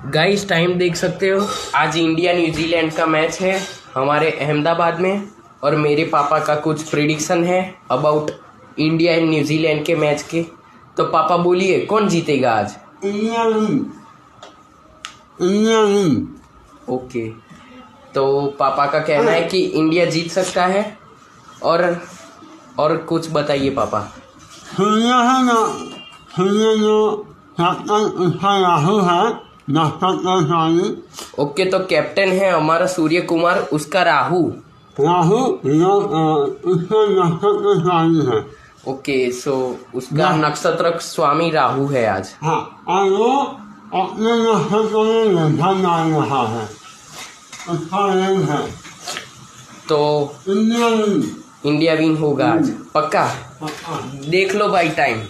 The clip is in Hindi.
गाइस टाइम देख सकते हो, आज इंडिया न्यूजीलैंड का मैच है हमारे अहमदाबाद में। और मेरे पापा का कुछ प्रिडिक्शन है अबाउट इंडिया एंड न्यूजीलैंड के मैच के। तो पापा बोलिए कौन जीतेगा आज? India win. ओके, तो पापा का कहना है कि इंडिया जीत सकता है। और कुछ बताइए पापा। सूर्य है ना, सूर्य जो कैप्टन उसका राहुल है, नक्षत्र। ओके, तो कैप्टन है हमारा सूर्य कुमार, उसका राहु उसका नक्षत्र है। ओके, सो उसका नक्षत्र स्वामी राहु है आज। हाँ, और वो अपने नक्षत्र में लंघा डाल रहा है, उसका रंग है। तो इंडिया विन। इंडिया विन होगा आज, पक्का? हाँ। देख लो भाई टाइम।